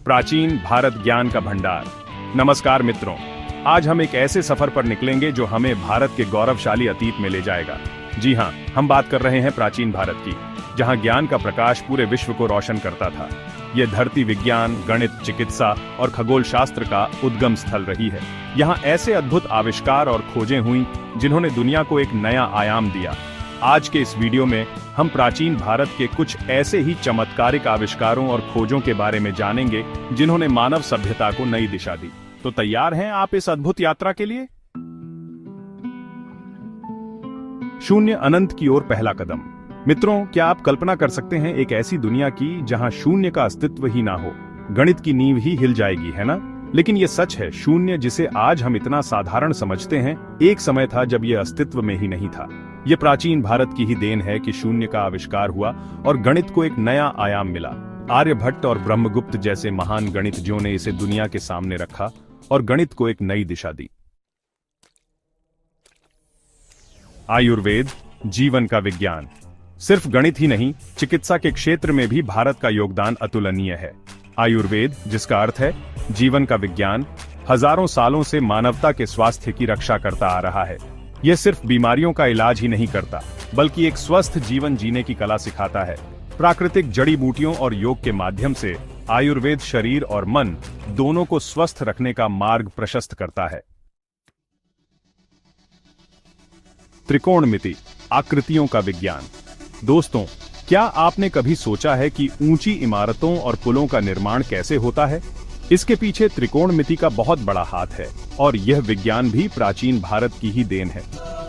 प्राचीन भारत ज्ञान का भंडार। नमस्कार मित्रों, आज हम एक ऐसे सफर पर निकलेंगे जो हमें भारत के गौरवशाली अतीत में ले जाएगा। जी हाँ, हम बात कर रहे हैं प्राचीन भारत की, जहाँ ज्ञान का प्रकाश पूरे विश्व को रोशन करता था। ये धरती विज्ञान, गणित, चिकित्सा और खगोल शास्त्र का उद्गम स्थल रही है। यहाँ ऐसे अद्भुत आविष्कार और खोजें हुई जिन्होंने दुनिया को एक नया आयाम दिया। आज के इस वीडियो में हम प्राचीन भारत के कुछ ऐसे ही चमत्कारिक आविष्कारों और खोजों के बारे में जानेंगे जिन्होंने मानव सभ्यता को नई दिशा दी। तो तैयार हैं आप इस अद्भुत यात्रा के लिए? शून्य अनंत की ओर पहला कदम। मित्रों, क्या आप कल्पना कर सकते हैं एक ऐसी दुनिया की जहां शून्य का अस्तित्व ही ना हो? गणित की नींव ही हिल जाएगी, है ना? लेकिन ये सच है, शून्य जिसे आज हम इतना साधारण समझते हैं, एक समय था जब यह अस्तित्व में ही नहीं था। ये प्राचीन भारत की ही देन है कि शून्य का आविष्कार हुआ और गणित को एक नया आयाम मिला। आर्यभट्ट और ब्रह्मगुप्त जैसे महान गणितज्ञों ने इसे दुनिया के सामने रखा और गणित को एक नई दिशा दी। आयुर्वेद, जीवन का विज्ञान। सिर्फ गणित ही नहीं, चिकित्सा के क्षेत्र में भी भारत का योगदान अतुलनीय है। आयुर्वेद, जिसका अर्थ है जीवन का विज्ञान, हजारों सालों से मानवता के स्वास्थ्य की रक्षा करता आ रहा है। यह सिर्फ बीमारियों का इलाज ही नहीं करता, बल्कि एक स्वस्थ जीवन जीने की कला सिखाता है। प्राकृतिक जड़ी बूटियों और योग के माध्यम से आयुर्वेद शरीर और मन दोनों को स्वस्थ रखने का मार्ग प्रशस्त करता है। त्रिकोणमिति, आकृतियों का विज्ञान। दोस्तों, क्या आपने कभी सोचा है कि ऊंची इमारतों और पुलों का निर्माण कैसे होता है? इसके पीछे त्रिकोणमिति का बहुत बड़ा हाथ है और यह विज्ञान भी प्राचीन भारत की ही देन है।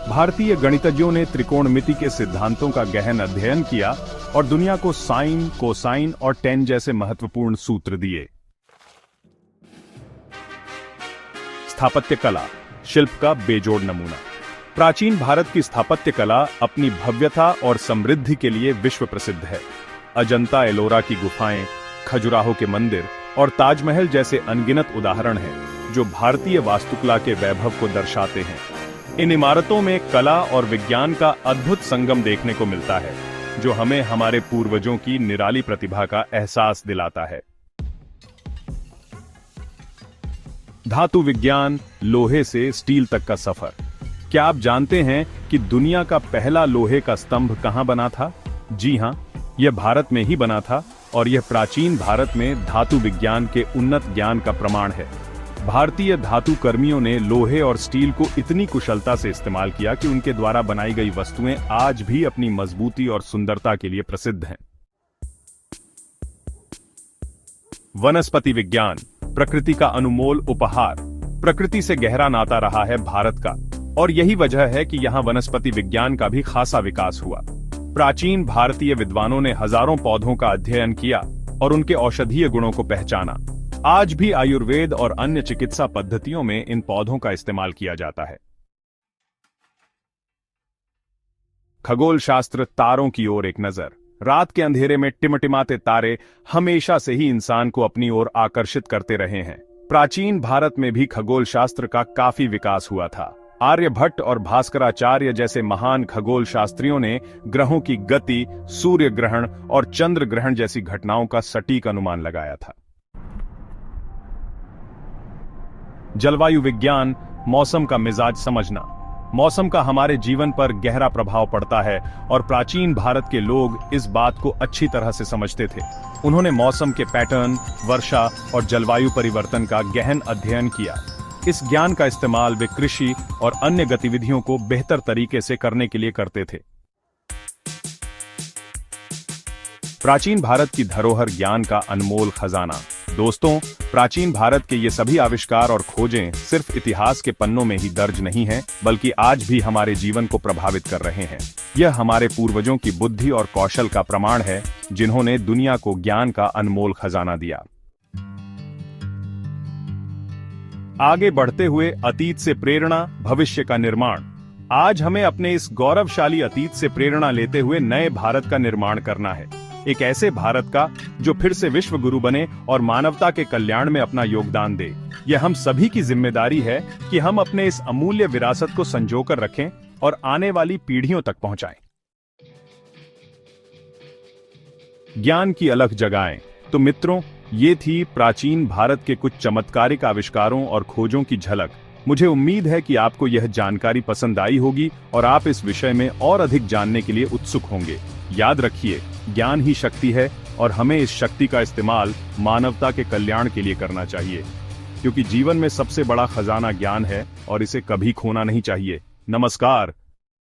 भारतीय गणितज्ञों ने त्रिकोणमिति के सिद्धांतों का गहन अध्ययन किया और दुनिया को साइन, कोसाइन और टेन जैसे महत्वपूर्ण सूत्र दिए। स्थापत्य कला, शिल्प का बेजोड़ नमूना। प्राचीन भारत की स्थापत्य कला अपनी भव्यता और समृद्धि के लिए विश्व प्रसिद्ध है। अजंता एलोरा की गुफाएं, खजुराहो के मंदिर और ताजमहल जैसे अनगिनत उदाहरण हैं जो भारतीय वास्तुकला के वैभव को दर्शाते हैं। इन इमारतों में कला और विज्ञान का अद्भुत संगम देखने को मिलता है, जो हमें हमारे पूर्वजों की निराली प्रतिभा का एहसास दिलाता है। धातु विज्ञान, लोहे से स्टील तक का सफर। क्या आप जानते हैं कि दुनिया का पहला लोहे का स्तंभ कहां बना था? जी हां, यह भारत में ही बना था और यह प्राचीन भारत में धातु विज्ञान के उन्नत ज्ञान का प्रमाण है। भारतीय धातु कर्मियों ने लोहे और स्टील को इतनी कुशलता से इस्तेमाल किया कि उनके द्वारा बनाई गई वस्तुएं आज भी अपनी मजबूती और सुंदरता के लिए प्रसिद्ध हैं। वनस्पति विज्ञान, प्रकृति का अनमोल उपहार। प्रकृति से गहरा नाता रहा है भारत का और यही वजह है कि यहाँ वनस्पति विज्ञान का भी खासा विकास हुआ। प्राचीन भारतीय विद्वानों ने हजारों पौधों का अध्ययन किया और उनके औषधीय गुणों को पहचाना। आज भी आयुर्वेद और अन्य चिकित्सा पद्धतियों में इन पौधों का इस्तेमाल किया जाता है। खगोल शास्त्र, तारों की ओर एक नजर। रात के अंधेरे में टिमटिमाते तारे हमेशा से ही इंसान को अपनी ओर आकर्षित करते रहे हैं। प्राचीन भारत में भी खगोल शास्त्र का काफी विकास हुआ था। आर्यभट्ट और भास्कराचार्य जैसे महान खगोल शास्त्रियों ने ग्रहों की गति, सूर्य ग्रहण और चंद्र ग्रहण जैसी घटनाओं का सटीक अनुमान लगाया था। जलवायु विज्ञान, मौसम का मिजाज समझना। मौसम का हमारे जीवन पर गहरा प्रभाव पड़ता है और प्राचीन भारत के लोग इस बात को अच्छी तरह से समझते थे। उन्होंने मौसम के पैटर्न, वर्षा और जलवायु परिवर्तन का गहन अध्ययन किया। इस ज्ञान का इस्तेमाल वे कृषि और अन्य गतिविधियों को बेहतर तरीके से करने के लिए करते थे। प्राचीन भारत की धरोहर, ज्ञान का अनमोल खजाना। दोस्तों, प्राचीन भारत के ये सभी आविष्कार और खोजें सिर्फ इतिहास के पन्नों में ही दर्ज नहीं हैं, बल्कि आज भी हमारे जीवन को प्रभावित कर रहे हैं। यह हमारे पूर्वजों की बुद्धि और कौशल का प्रमाण है, जिन्होंने दुनिया को ज्ञान का अनमोल खजाना दिया। आगे बढ़ते हुए अतीत से प्रेरणा, भविष्य का निर्माण। आज हमें अपने इस गौरवशाली अतीत से प्रेरणा लेते हुए नए भारत का निर्माण करना है। एक ऐसे भारत का जो फिर से विश्व गुरु बने और मानवता के कल्याण में अपना योगदान दे। यह हम सभी की जिम्मेदारी है कि हम अपने इस अमूल्य विरासत को संजोकर रखें और आने वाली पीढ़ियों तक पहुंचाएं। ज्ञान की अलग जगहें। तो मित्रों, ये थी प्राचीन भारत के कुछ चमत्कारिक आविष्कारों और खोजों की झलक। मुझे उम्मीद है कि आपको यह जानकारी पसंद आई होगी और आप इस विषय में और अधिक जानने के लिए उत्सुक होंगे। याद रखिए, ज्ञान ही शक्ति है और हमें इस शक्ति का इस्तेमाल मानवता के कल्याण के लिए करना चाहिए, क्योंकि जीवन में सबसे बड़ा खजाना ज्ञान है और इसे कभी खोना नहीं चाहिए। नमस्कार।